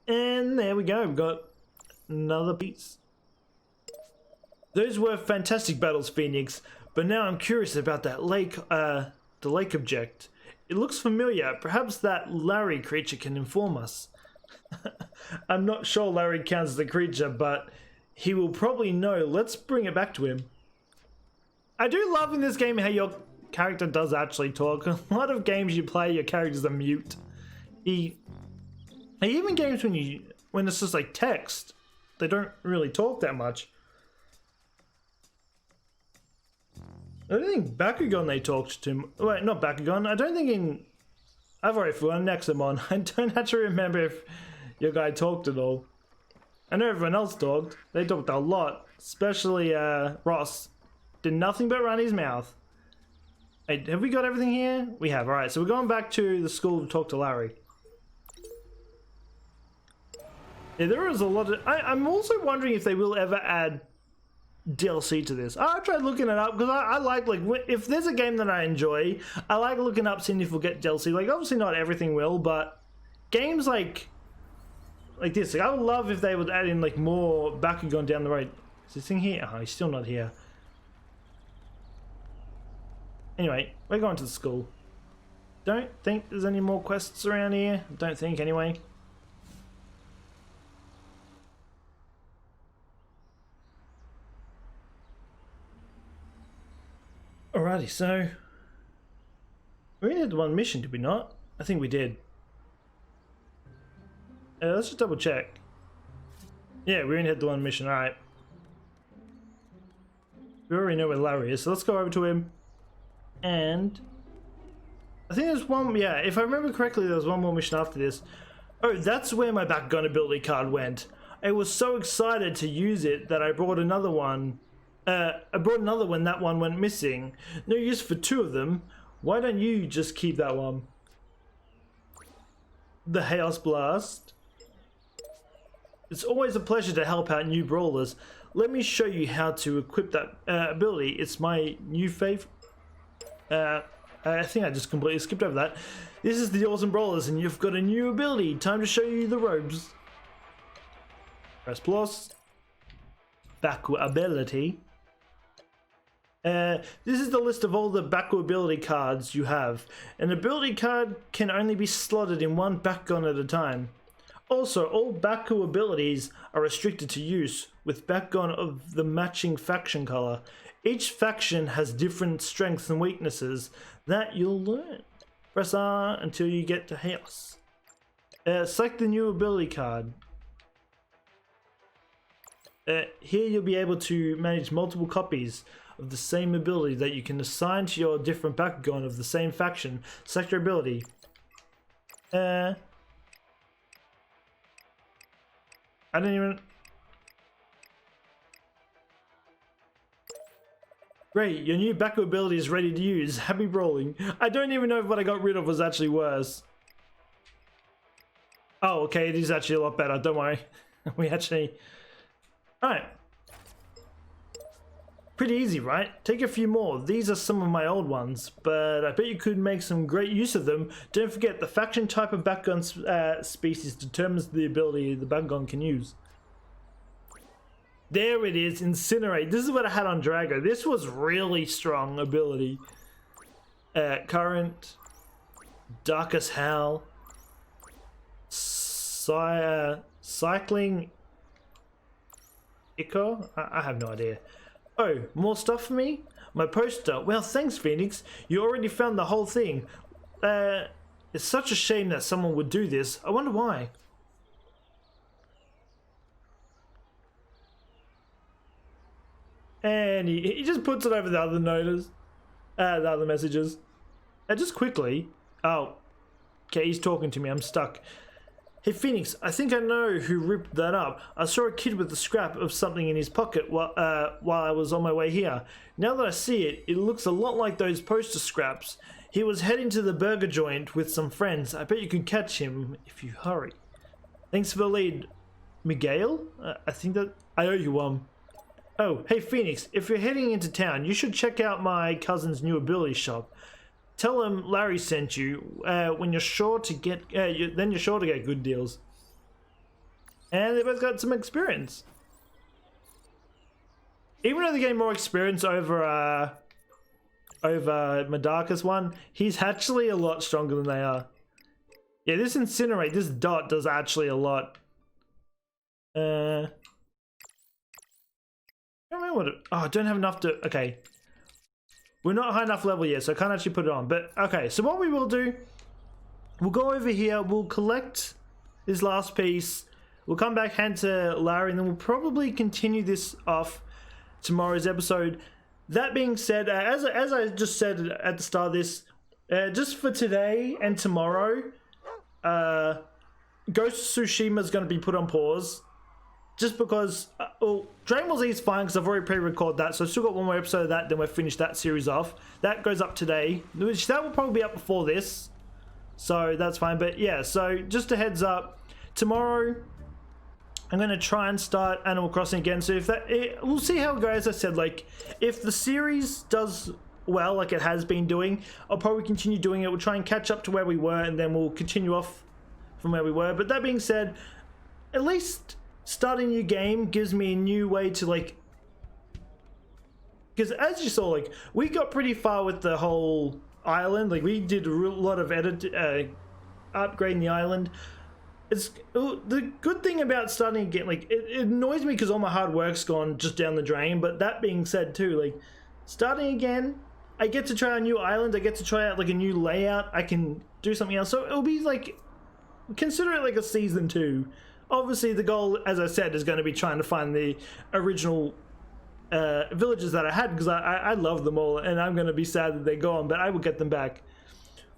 And there we go, we've got another piece. Those were fantastic battles, Phoenix, but now I'm curious about that lake, the lake object. It looks familiar, perhaps that Larry creature can inform us. I'm not sure Larry counts as a creature, but he will probably know. Let's bring it back to him. I do love in this game how your character does actually talk. A lot of games you play, your characters are mute. Even games when it's just like text, they don't really talk that much. I don't think Bakugan they talked to him. Wait, not Bakugan. I don't think in... I've already forgotten Nexamon. I don't actually remember if your guy talked at all. I know everyone else talked. They talked a lot. Especially Ross. Did nothing but run his mouth. Hey, have we got everything here? We have. Alright, so we're going back to the school to talk to Larry. Yeah, there is a lot of... I'm also wondering if they will ever add DLC to this. I tried looking it up because I like if there's a game that I enjoy, I like looking up seeing if we'll get DLC. Like obviously not everything will, but games like this, like, I would love if they would add in like more Bakugan down the road. Is this thing here? Oh, he's still not here. Anyway, we're going to the school. don't think there's any more quests around here. Don't think, anyway. Alrighty, so we only had one mission, did we not? I think we did. Let's just double check. Yeah, we only had the one mission, alright. We already know where Larry is, so let's go over to him. And I think there's one, yeah, if I remember correctly, there was one more mission after this. Oh, that's where my Bakugan ability card went. I was so excited to use it that I brought another one. I brought another when that one went missing. No use for two of them. Why don't you just keep that one? The Chaos Blast. It's always a pleasure to help out new brawlers. Let me show you how to equip that ability. It's my new favorite. I think I just completely skipped over that. This is the Awesome Brawlers, and you've got a new ability. Time to show you the ropes. Press plus. Baku ability. This is the list of all the Baku ability cards you have. An ability card can only be slotted in one Bakugan at a time. Also, all Baku abilities are restricted to use with Bakugan of the matching faction color. Each faction has different strengths and weaknesses that you'll learn. Press R until you get to Chaos. Select the new ability card. Here you'll be able to manage multiple copies of the same ability that you can assign to your different Bakugan of the same faction. Select your ability. I don't even... Great, your new Baku ability is ready to use. Happy brawling. I don't even know if what I got rid of was actually worse. Oh, okay, it is actually a lot better, don't worry. We actually... Alright. Pretty easy, right? Take a few more. These are some of my old ones, but I bet you could make some great use of them. Don't forget, the faction type of Bakugan species determines the ability the Bakugan can use. There it is, Incinerate. This is what I had on Drago. This was really strong ability. Current, Darkest Howl, Cycling Echo? I have no idea. Oh, more stuff for me? My poster. Well, thanks, Phoenix. You already found the whole thing. It's such a shame that someone would do this. I wonder why. And he just puts it over the other notice, the other messages. Just quickly. Oh, okay, he's talking to me. I'm stuck. Hey Phoenix, I think I know who ripped that up. I saw a kid with a scrap of something in his pocket while I was on my way here. Now that I see it, it looks a lot like those poster scraps. He was heading to the burger joint with some friends. I bet you can catch him if you hurry. Thanks for the lead, Miguel. I think that I owe you one. Oh, hey Phoenix, if you're heading into town, you should check out my cousin's new ability shop. Tell him Larry sent you. When you're sure to get, then you're sure to get good deals. And they both got some experience. Even though they gain more experience over Madaka's one, he's actually a lot stronger than they are. Yeah, this Incinerate, this dot does actually a lot. I don't remember what it, oh, I don't have enough to, okay. We're not high enough level yet, so I can't actually put it on. But, okay, so what we will do, we'll go over here, we'll collect this last piece, we'll come back, hand to Larry, and then we'll probably continue this off tomorrow's episode. That being said, as I just said at the start of this, just for today and tomorrow, Ghost of Tsushima is going to be put on pause. Just because, well, Dragon Ball Z is fine because I've already pre-recorded that, so I've still got one more episode of that, then we'll finish that series off. That goes up today, which that will probably be up before this, so that's fine. But yeah, so just a heads up, tomorrow I'm going to try and start Animal Crossing again, so if that, we'll see how it goes. As I said, like, if the series does well, like it has been doing, I'll probably continue doing it. We'll try and catch up to where we were, and then we'll continue off from where we were. But that being said, at least starting a new game gives me a new way to, like, because as you saw, like, we got pretty far with the whole island. Like we did a lot of upgrading the island. It's the good thing about starting again. Like it annoys me because all my hard work's gone just down the drain. But that being said, too, like starting again, I get to try a new island. I get to try out like a new layout. I can do something else. So it'll be like, consider it like a season 2. Obviously, the goal, as I said, is going to be trying to find the original villages that I had, because I love them all, and I'm going to be sad that they're gone, but I will get them back.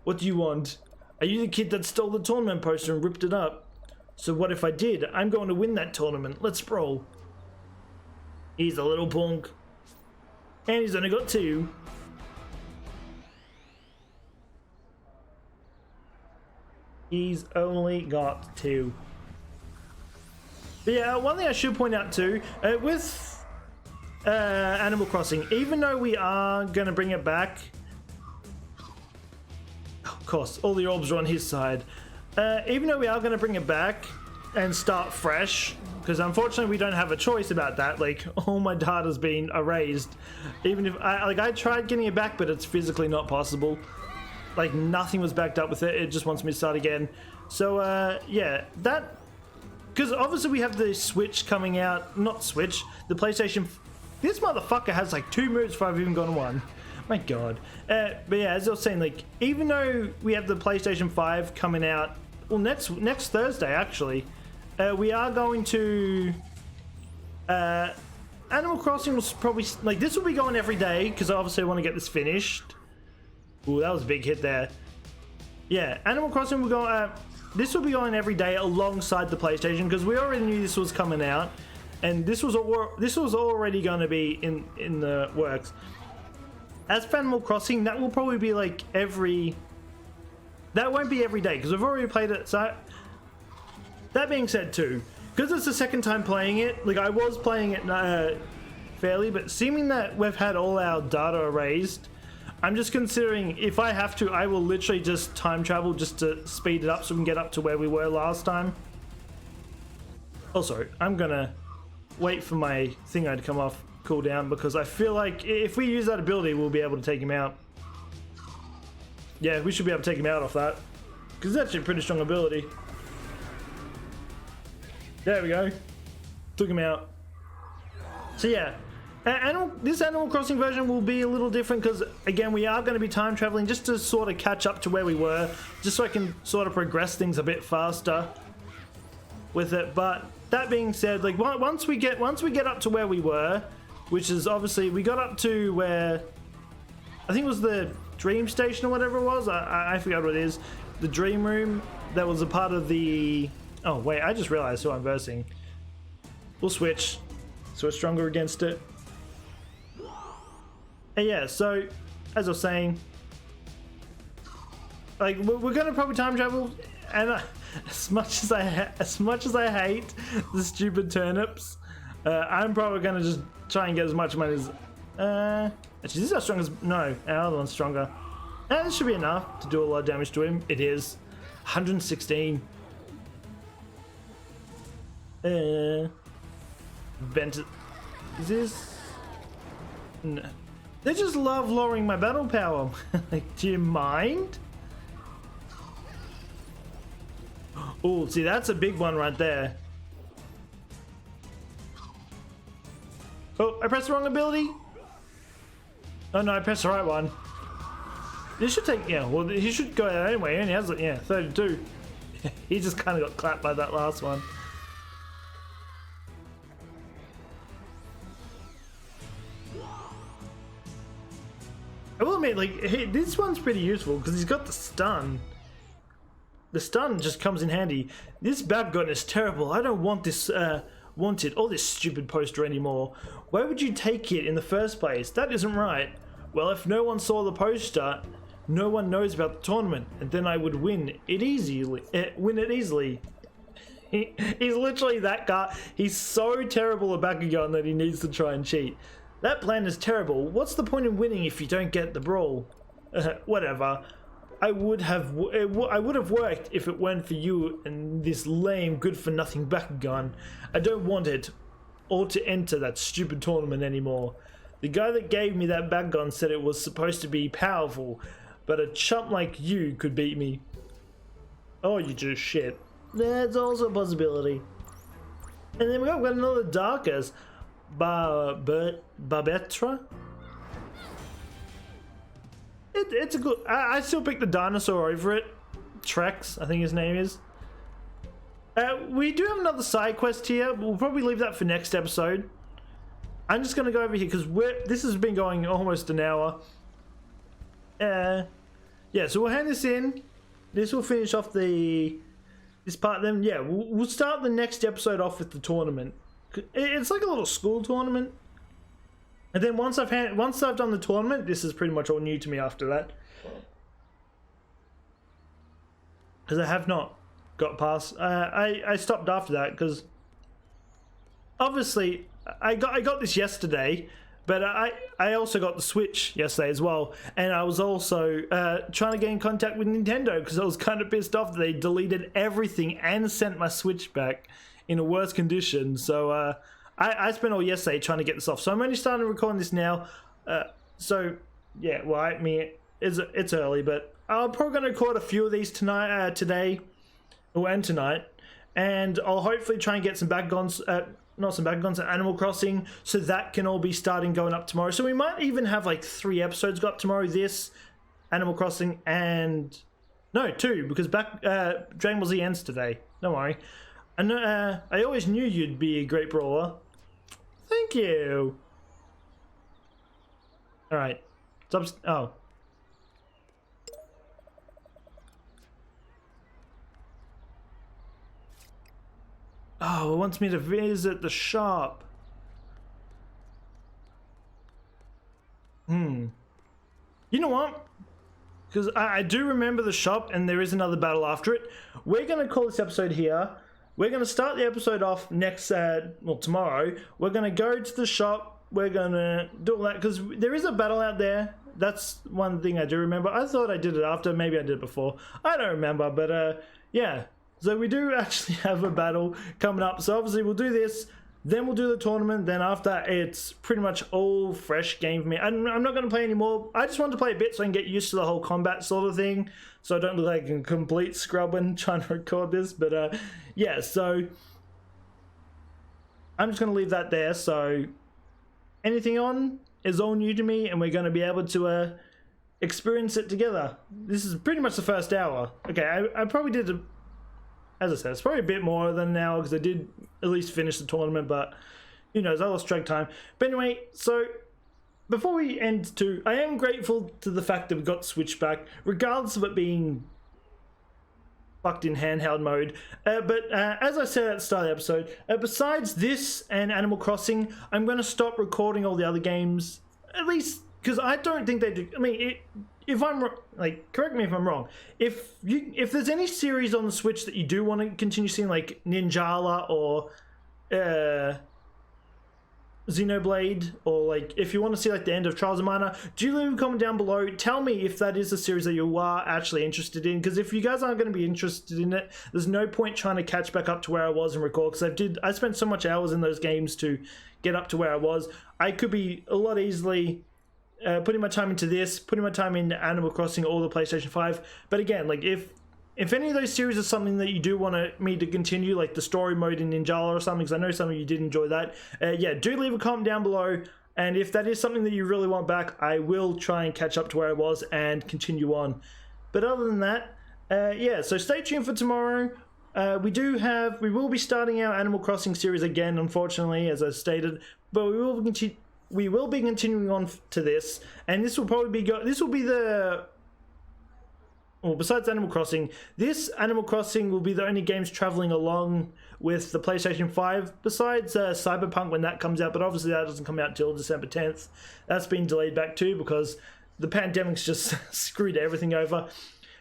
What do you want? Are you the kid that stole the tournament poster and ripped it up? So what if I did? I'm going to win that tournament. Let's brawl. He's a little punk. And he's only got 2. He's only got 2. But yeah, one thing I should point out too, with Animal Crossing, even though we are going to bring it back, of course, all the orbs are on his side, even though we are going to bring it back and start fresh, because unfortunately we don't have a choice about that, like all my data's been erased, even if, I tried getting it back, but it's physically not possible. Like nothing was backed up with it, it just wants me to start again. So yeah, that... Because obviously we have the Switch coming out, not Switch, the PlayStation. This motherfucker has like 2 moves before I've even gone 1. My god. But yeah, as I was saying, like, even though we have the PlayStation 5 coming out, well, next Thursday actually, we are going to... Animal Crossing will probably... Like, this will be going every day, because obviously I want to get this finished. Ooh, that was a big hit there. Yeah, Animal Crossing will go... This will be on every day alongside the PlayStation, because we already knew this was coming out, and this was already going to be in the works. As for Animal Crossing, that will probably be like that won't be every day, because we've already played it. So that being said too, because it's the second time playing it, like I was playing it fairly, but seeming that we've had all our data erased, I'm just considering if I have to, I will literally just time travel just to speed it up so we can get up to where we were last time. Also, I'm gonna wait for my thing to come off cooldown, because I feel like if we use that ability, we'll be able to take him out. Yeah, we should be able to take him out off that, because it's actually a pretty strong ability. There we go. Took him out. So yeah. This Animal Crossing version will be a little different, because again we are going to be time traveling just to sort of catch up to where we were, just so I can sort of progress things a bit faster with it. But that being said, like once we get up to where we were, which is obviously we got up to where I think it was the Dream Station or whatever it was. I forgot what it is. The Dream Room that was a part of the... Oh wait, I just realized who I'm versing. We'll switch so we're stronger against it. And yeah, so as I was saying, like we're gonna probably time travel, and as much as I hate the stupid turnips, I'm probably gonna just try and get as much money as. Actually, this is how strong as. No, our other one's stronger. This should be enough to do a lot of damage to him. It is 116. Bent. Is this? No. They just love lowering my battle power. Like, do you mind? Oh, see, that's a big one right there. Oh, I pressed the wrong ability. Oh no, I pressed the right one. This should take, yeah, well, he should go out anyway, and he has, yeah, 32. He just kind of got clapped by that last one. I will admit, like, this one's pretty useful because he's got the stun. The stun just comes in handy. This Bakugan is terrible. I don't want this, all this stupid poster anymore. Why would you take it in the first place? That isn't right. Well, if no one saw the poster, no one knows about the tournament, and then I would win it easily. He's literally that guy. He's so terrible at Bakugan that he needs to try and cheat. That plan is terrible. What's the point in winning if you don't get the brawl? Whatever. I would have worked if it weren't for you and this lame, good-for-nothing Bakugan. I don't want it or to enter that stupid tournament anymore. The guy that gave me that Bakugan said it was supposed to be powerful. but a chump like you could beat me. Oh, you just shit. That's also a possibility. And then we've got another Darkest. Babetra? It's a good... I still pick the dinosaur over it. Trex, I think his name is. We do have another side quest here. We'll probably leave that for next episode. I'm just going to go over here because this has been going almost an hour. Yeah, so we'll hand this in. This will finish off this part. Then, yeah, we'll start the next episode off with the tournament. It's like a little school tournament. And then once I've done the tournament, this is pretty much all new to me after that. Because I have not got past. I stopped after that because obviously I got this yesterday, but I also got the Switch yesterday as well, and I was also trying to get in contact with Nintendo because I was kind of pissed off that they deleted everything and sent my Switch back in a worse condition. So I spent all yesterday trying to get this off. So I'm only starting recording this now. So yeah, well, I mean it's early, but I'm probably going to record a few of these today, and tonight, and I'll hopefully try and get some Bakugans, Animal Crossing, so that can all be starting going up tomorrow. So we might even have like 3 episodes go up tomorrow. This, Animal Crossing, and no, 2, because Dragon Ball Z ends today. Don't worry. And I always knew you'd be a great brawler. Thank you. All right. Oh. Oh, it wants me to visit the shop. You know what? Because I do remember the shop and there is another battle after it. We're going to call this episode here. We're going to start the episode off next, tomorrow. We're going to go to the shop. We're going to do all that because there is a battle out there. That's one thing I do remember. I thought I did it after. Maybe I did it before. I don't remember, but yeah. So we do actually have a battle coming up. So obviously we'll do this, then we'll do the tournament. Then after it's pretty much all fresh game for me. I'm not going to play anymore. I just want to play a bit so I can get used to the whole combat sort of thing. So I don't look like a complete scrub when trying to record this. But yeah, so I'm just going to leave that there. So anything on is all new to me and we're going to be able to experience it together. This is pretty much the first hour. Okay, I probably did as I said, it's probably a bit more than an hour because I did at least finish the tournament, but who knows, I lost track time. But anyway, so before we end too, I am grateful to the fact that we got Switch back, regardless of it being fucked in handheld mode. But as I said at the start of the episode, besides this and Animal Crossing, I'm going to stop recording all the other games, at least because I don't think they do. I mean, if I'm like, correct me if I'm wrong. If there's any series on the Switch that you do want to continue seeing, like Ninjala or Xenoblade, or like if you want to see like the end of Trials of Mana, do leave a comment down below. Tell me if that is a series that you are actually interested in. Because if you guys aren't going to be interested in it, there's no point trying to catch back up to where I was and record. Because I spent so much hours in those games to get up to where I was. I could be a lot easily putting my time into this, putting my time into Animal Crossing or the PlayStation 5. But again, like if any of those series is something that you do want me to continue, like the story mode in Ninjala or something, because I know some of you did enjoy that, yeah, do leave a comment down below. And if that is something that you really want back, I will try and catch up to where I was and continue on. But other than that, yeah, so stay tuned for tomorrow. We will be starting our Animal Crossing series again, unfortunately, as I stated, but we will be continuing on to this, and this will probably besides Animal Crossing, this Animal Crossing will be the only games traveling along with the PlayStation 5, besides Cyberpunk when that comes out, but obviously that doesn't come out till December 10th. That's been delayed back too because the pandemic's just screwed everything over.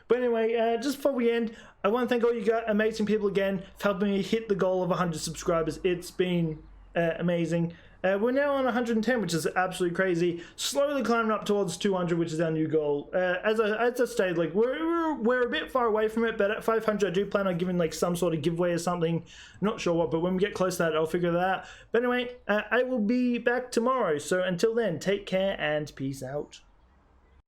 But anyway, just before we end, I want to thank all you guys, amazing people again, for helping me hit the goal of 100 subscribers. It's been amazing. We're now on 110, which is absolutely crazy. Slowly climbing up towards 200, which is our new goal. As I stated, like we're a bit far away from it, but at 500, I do plan on giving like some sort of giveaway or something. Not sure what, but when we get close to that, I'll figure that out. But anyway, I will be back tomorrow. So until then, take care and peace out.